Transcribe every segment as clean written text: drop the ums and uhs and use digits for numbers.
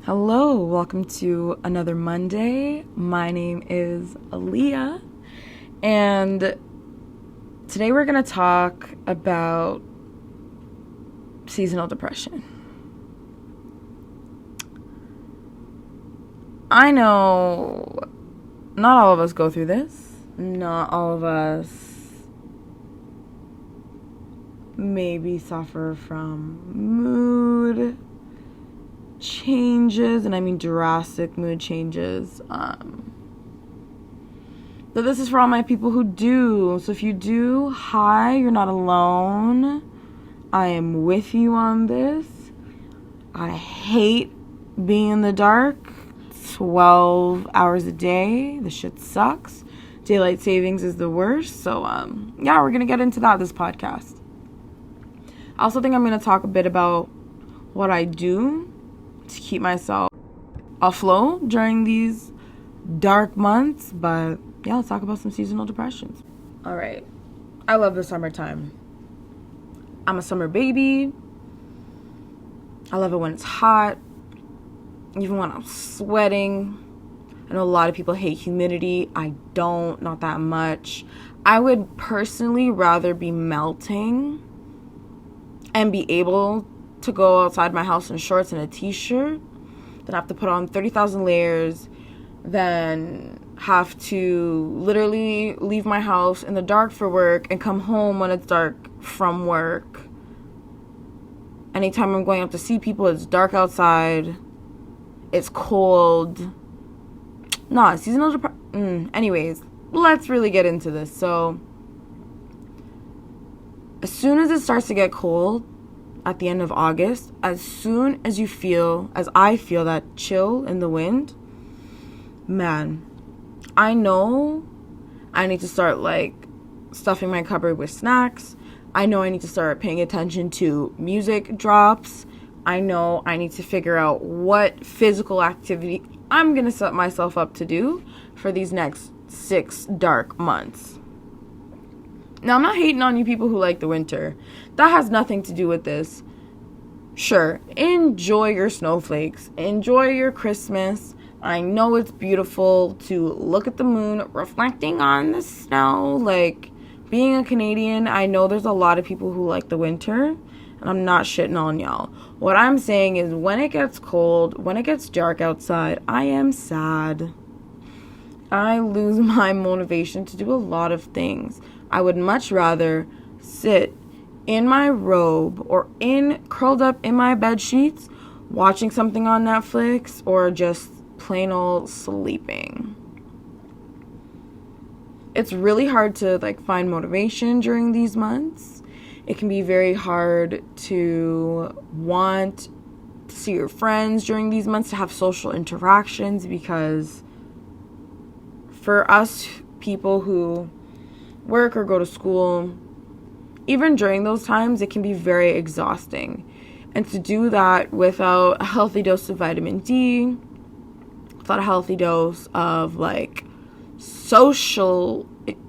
Hello, welcome to another Monday. My name is Aaliyah, and today we're going to talk about seasonal depression. I know not all of us go through this. Not all of us maybe suffer from mood changes, and I mean drastic mood changes. But this is for all my people who do. So if you do, hi, you're not alone. I am with you on this. I hate being in the dark 12 hours a day. This shit sucks. Daylight savings is the worst. So we're gonna get into that this podcast. I also think I'm gonna talk a bit about what I do to keep myself afloat during these dark months. But yeah, let's talk about some seasonal depressions. All right, I love the summertime. I'm a summer baby. I love it when it's hot, even when I'm sweating. I know a lot of people hate humidity. I don't, not that much. I would personally rather be melting and be able to go outside my house in shorts and a t-shirt than have to put on 30,000 layers, then have to literally leave my house in the dark for work and come home when it's dark from work. Anytime I'm going out to see people, it's dark outside, it's cold. Seasonal depression. Anyways, let's really get into this. So as soon as it starts to get cold, at the end of August, as soon as I feel that chill in the wind, man, I know I need to start stuffing my cupboard with snacks. I know I need to start paying attention to music drops. I know I need to figure out what physical activity I'm going to set myself up to do for these next 6 dark months. Now, I'm not hating on you people who like the winter. That has nothing to do with this. Sure, enjoy your snowflakes. Enjoy your Christmas. I know it's beautiful to look at the moon reflecting on the snow. Being a Canadian, I know there's a lot of people who like the winter, and I'm not shitting on y'all. What I'm saying is when it gets cold, when it gets dark outside, I am sad. I lose my motivation to do a lot of things. I would much rather sit in my robe or curled up in my bed sheets watching something on Netflix or just plain old sleeping. It's really hard to find motivation during these months. It can be very hard to want to see your friends during these months, to have social interactions, because for us people who work or go to school, even during those times, it can be very exhausting. And to do that without a healthy dose of vitamin D, without a healthy dose of social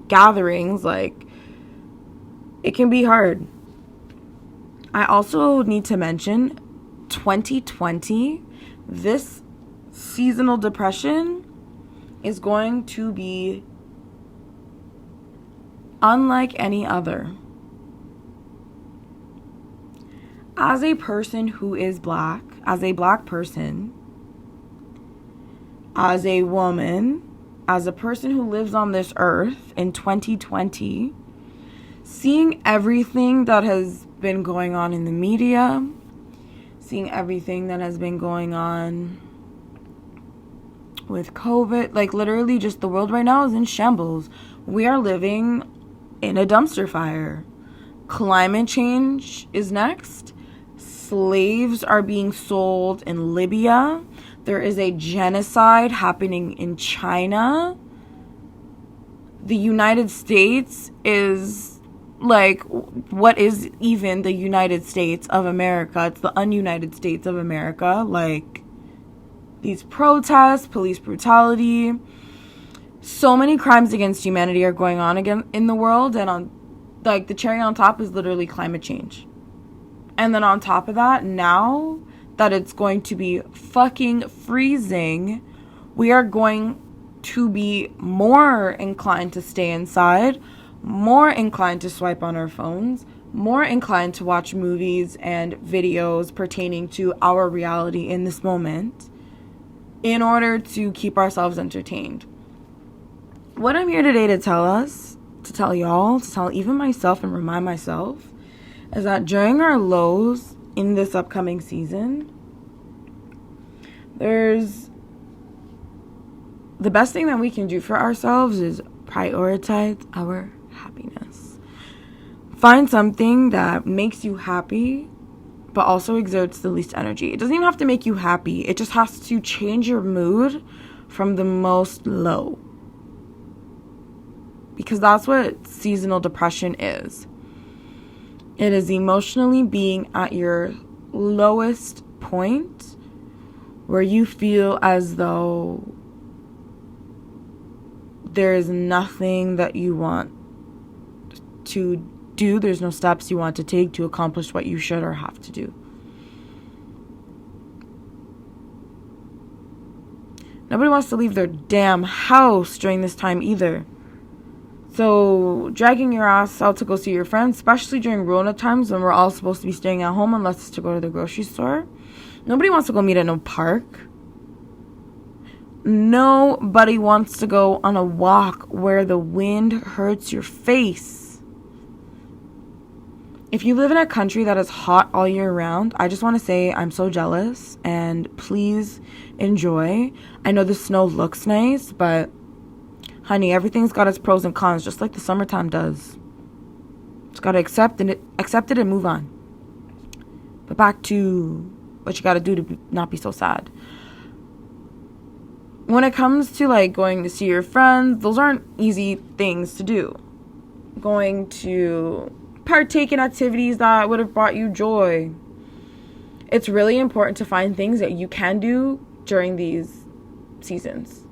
gatherings, it can be hard. I also need to mention 2020, this seasonal depression is going to be unlike any other. As a person who is black, as a black person, as a woman, as a person who lives on this earth in 2020, seeing everything that has been going on in the media, seeing everything that has been going on with COVID, literally just the world right now is in shambles. We are living in a dumpster fire. Climate change is next. Slaves are being sold in Libya. There is a genocide happening in China. The United States is what is even the United States of America? It's the ununited States of America. These protests, police brutality, so many crimes against humanity are going on again in the world, and the cherry on top is literally climate change. And then on top of that, now that it's going to be fucking freezing, we are going to be more inclined to stay inside, more inclined to swipe on our phones, more inclined to watch movies and videos pertaining to our reality in this moment in order to keep ourselves entertained. What I'm here today to tell us, to tell y'all, to tell even myself and remind myself, is that during our lows in this upcoming season, the best thing that we can do for ourselves is prioritize our happiness. Find something that makes you happy, but also exerts the least energy. It doesn't even have to make you happy. It just has to change your mood from the most low. Because that's what seasonal depression is. It is emotionally being at your lowest point where you feel as though there is nothing that you want to do. There's no steps you want to take to accomplish what you should or have to do. Nobody wants to leave their damn house during this time either. So dragging your ass out to go see your friends, especially during Rona times when we're all supposed to be staying at home unless it's to go to the grocery store. Nobody wants to go meet at no park. Nobody wants to go on a walk where the wind hurts your face. If you live in a country that is hot all year round, I just want to say I'm so jealous and please enjoy. I know the snow looks nice, but honey, everything's got its pros and cons, just like the summertime does. Just got to accept it and move on. But back to what you got to do to not be so sad. When it comes to like going to see your friends, those aren't easy things to do. Going to partake in activities that would have brought you joy. It's really important to find things that you can do during these seasons.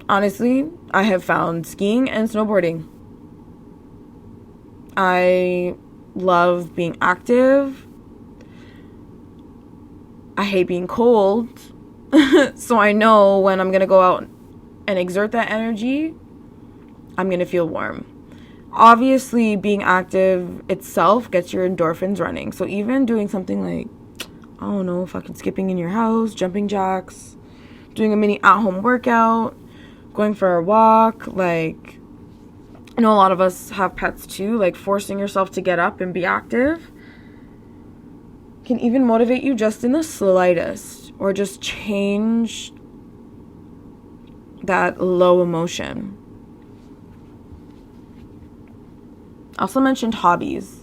Honestly, I have found skiing and snowboarding. I love being active. I hate being cold. So I know when I'm going to go out and exert that energy, I'm going to feel warm. Obviously, being active itself gets your endorphins running. So even doing something like, I don't know, fucking skipping in your house, jumping jacks, doing a mini at-home workout, going for a walk, like, I know a lot of us have pets too, like forcing yourself to get up and be active can even motivate you just in the slightest, or just change that low emotion. I also mentioned hobbies.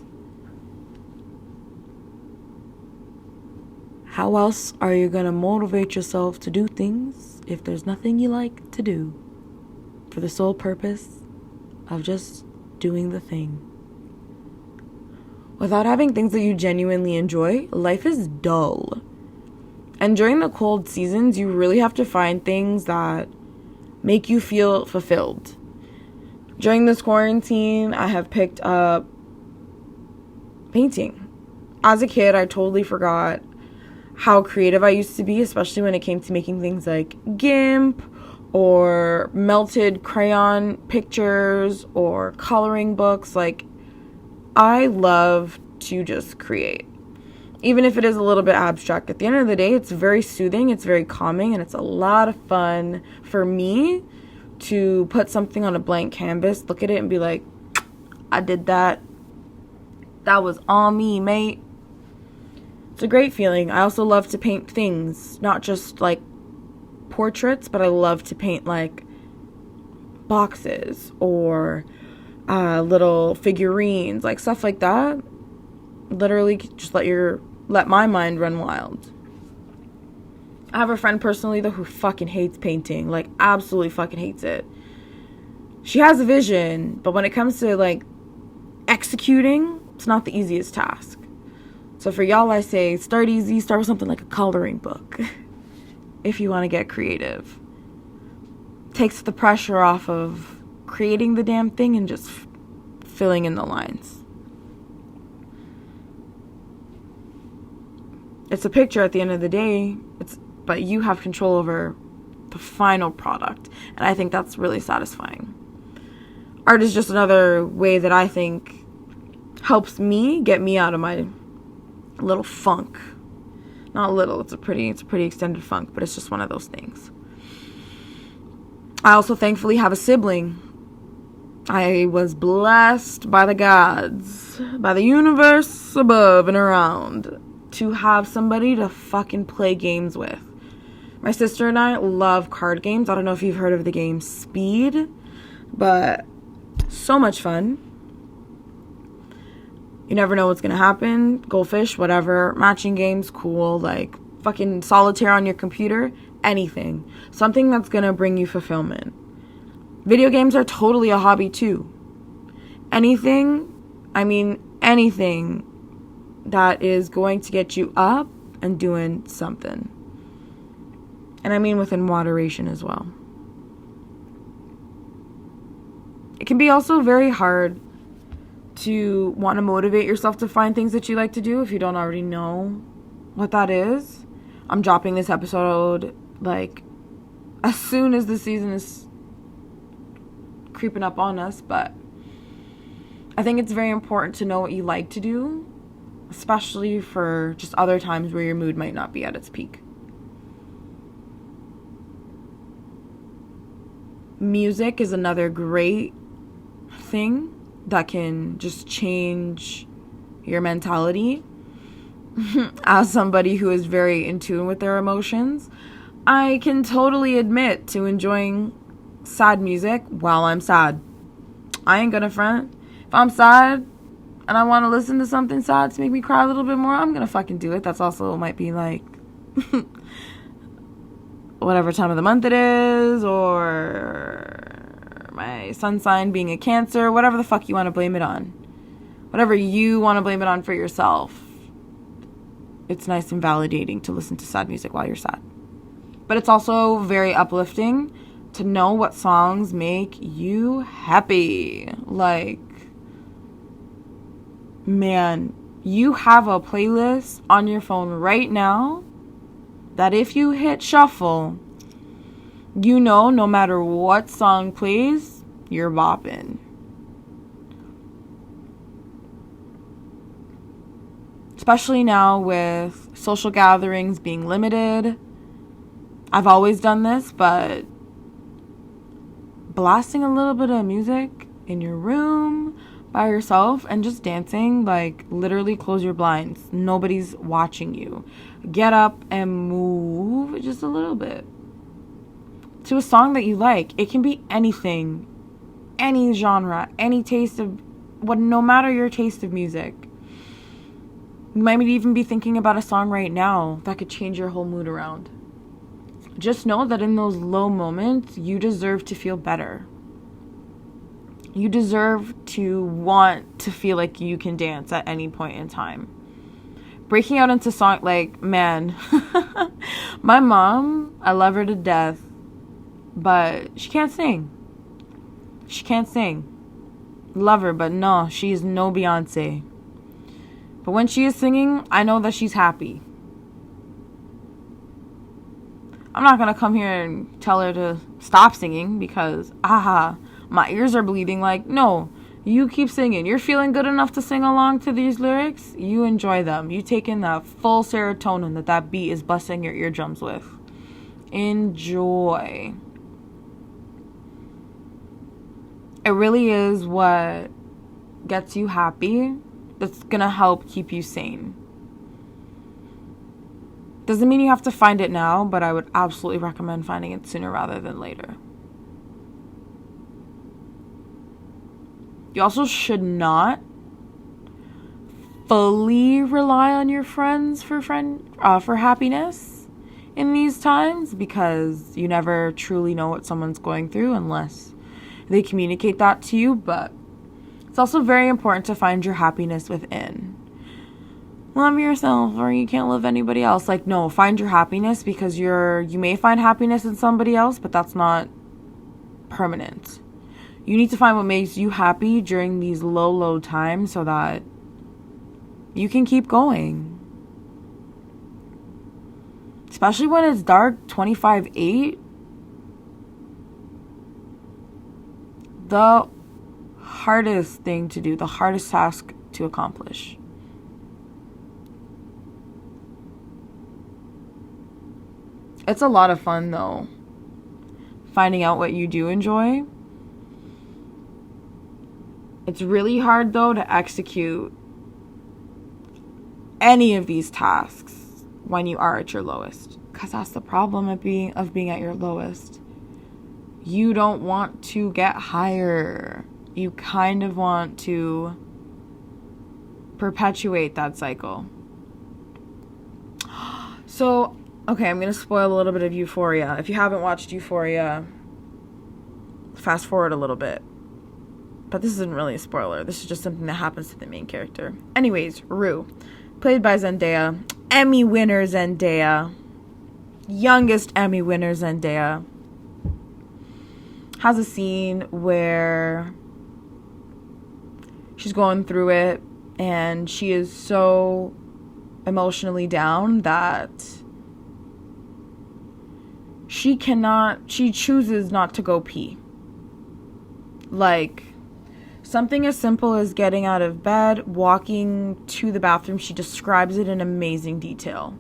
How else are you going to motivate yourself to do things if there's nothing you like to do for the sole purpose of just doing the thing? Without having things that you genuinely enjoy, life is dull. And during the cold seasons, you really have to find things that make you feel fulfilled. During this quarantine, I have picked up painting. As a kid, I totally forgot how creative I used to be, especially when it came to making things like GIMP or melted crayon pictures or coloring books. Like, I love to just create. Even if it is a little bit abstract, at the end of the day, it's very soothing, it's very calming, and it's a lot of fun for me to put something on a blank canvas, look at it and be like, I did that. That was on me, mate. It's a great feeling. I also love to paint things, not just like portraits, but I love to paint like boxes or little figurines, like stuff like that. Literally just let my mind run wild. I have a friend personally though who fucking hates painting, like absolutely fucking hates it. She has a vision, but when it comes to like executing, it's not the easiest task. So for y'all, I say start easy, start with something like a coloring book if you want to get creative. Takes the pressure off of creating the damn thing and just filling in the lines. It's a picture at the end of the day, but you have control over the final product. And I think that's really satisfying. Art is just another way that I think helps me get me out of my little funk. Not little, it's a pretty extended funk, but it's just one of those things. I also thankfully have a sibling. I was blessed by the gods, by the universe above and around, to have somebody to fucking play games with. My sister and I love card games. I don't know if you've heard of the game Speed, but so much fun. You never know what's going to happen. Goldfish, whatever. Matching games, cool. Like fucking solitaire on your computer, anything. Something that's going to bring you fulfillment. Video games are totally a hobby too. Anything that is going to get you up and doing something. And I mean within moderation as well. It can be also very hard to want to motivate yourself to find things that you like to do if you don't already know what that is. I'm dropping this episode like as soon as the season is creeping up on us, but I think it's very important to know what you like to do, especially for just other times where your mood might not be at its peak. Music is another great thing that can just change your mentality. As somebody who is very in tune with their emotions, I can totally admit to enjoying sad music while I'm sad. I ain't gonna front. If I'm sad and I want to listen to something sad to make me cry a little bit more, I'm gonna fucking do it. That's also might be like whatever time of the month it is, or my sun sign being a Cancer, whatever the fuck you want to blame it on. Whatever you want to blame it on for yourself. It's nice and validating to listen to sad music while you're sad. But it's also very uplifting to know what songs make you happy. Like, man, you have a playlist on your phone right now that if you hit shuffle, you know no matter what song plays, you're bopping. Especially now with social gatherings being limited. I've always done this, but blasting a little bit of music in your room by yourself and just dancing, like literally close your blinds. Nobody's watching you. Get up and move just a little bit to a song that you like. It can be anything, any genre, any taste of what, no matter your taste of music. You might even be thinking about a song right now that could change your whole mood around. Just know that in those low moments, you deserve to feel better. You deserve to want to feel like you can dance at any point in time. Breaking out into song, like, man, my mom, I love her to death, but she can't sing. She can't sing. Love her, but no, she is no Beyonce. But when she is singing, I know that she's happy. I'm not going to come here and tell her to stop singing because, my ears are bleeding. Like, no, you keep singing. You're feeling good enough to sing along to these lyrics. You enjoy them. You take in that full serotonin that beat is busting your eardrums with. Enjoy. It really is what gets you happy. That's going to help keep you sane. Doesn't mean you have to find it now, but I would absolutely recommend finding it sooner rather than later. You also should not fully rely on your friends for happiness in these times, because you never truly know what someone's going through unless they communicate that to you. But it's also very important to find your happiness within. Love yourself, or you can't love anybody else. Like, no, find your happiness, because you may find happiness in somebody else, but that's not permanent. You need to find what makes you happy during these low times so that you can keep going. especially when it's dark, 25/8. The hardest thing to do, the hardest task to accomplish. It's a lot of fun though, finding out what you do enjoy. It's really hard though to execute any of these tasks when you are at your lowest, because that's the problem of being at your lowest. You don't want to get higher. You kind of want to perpetuate that cycle. So, okay, I'm going to spoil a little bit of Euphoria. If you haven't watched Euphoria, fast forward a little bit. But this isn't really a spoiler. This is just something that happens to the main character. Anyways, Rue, played by Zendaya. Emmy winner Zendaya. Youngest Emmy winner Zendaya. Has a scene where she's going through it and she is so emotionally down that she chooses not to go pee. Like, something as simple as getting out of bed, walking to the bathroom, she describes it in amazing detail.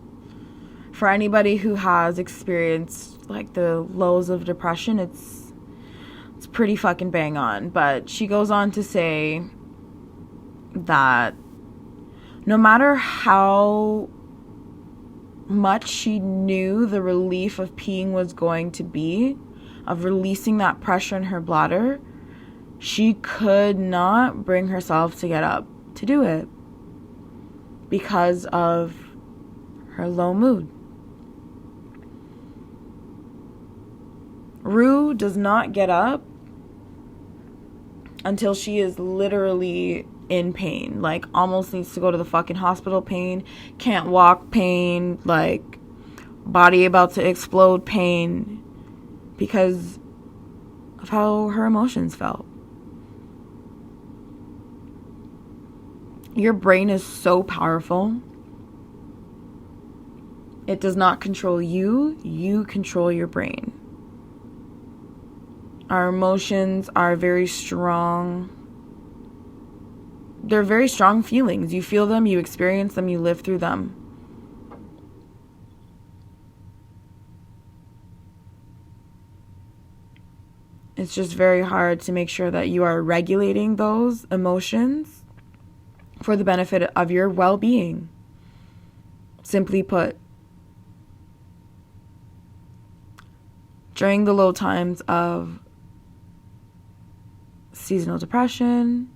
For anybody who has experienced like the lows of depression, it's pretty fucking bang on. But she goes on to say that no matter how much she knew the relief of peeing was going to be, of releasing that pressure in her bladder, she could not bring herself to get up to do it because of her low mood. Rue does not get up until she is literally in pain, like almost needs to go to the fucking hospital pain, can't walk pain, like body about to explode pain because of how her emotions felt. Your brain is so powerful. It does not control you. You control your brain. Our emotions are very strong. They're very strong feelings. You feel them, you experience them, you live through them. It's just very hard to make sure that you are regulating those emotions for the benefit of your well-being. Simply put, during the low times of seasonal depression,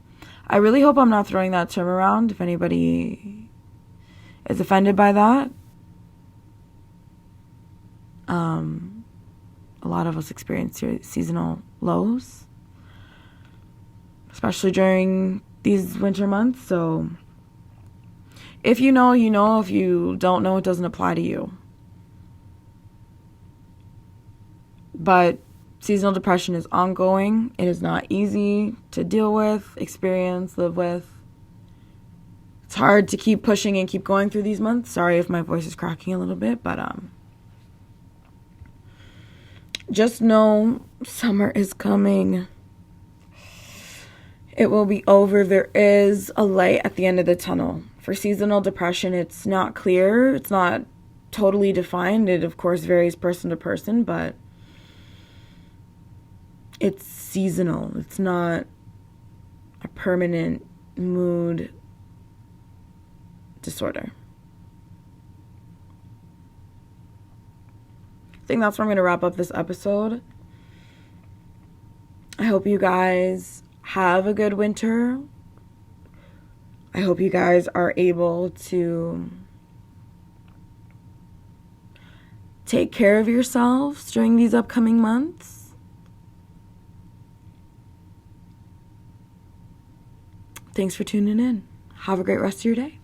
I really hope I'm not throwing that term around if anybody is offended by that. A lot of us experience seasonal lows, especially during these winter months. So if you know, you know. If you don't know, it doesn't apply to you. But seasonal depression is ongoing. It is not easy to deal with, experience, live with. It's hard to keep pushing and keep going through these months. Sorry if my voice is cracking a little bit, but just know summer is coming. It will be over. There is a light at the end of the tunnel. For seasonal depression, it's not clear. It's not totally defined. It, of course, varies person to person, but it's seasonal. It's not a permanent mood disorder. I think that's where I'm going to wrap up this episode. I hope you guys have a good winter. I hope you guys are able to take care of yourselves during these upcoming months. Thanks for tuning in. Have a great rest of your day.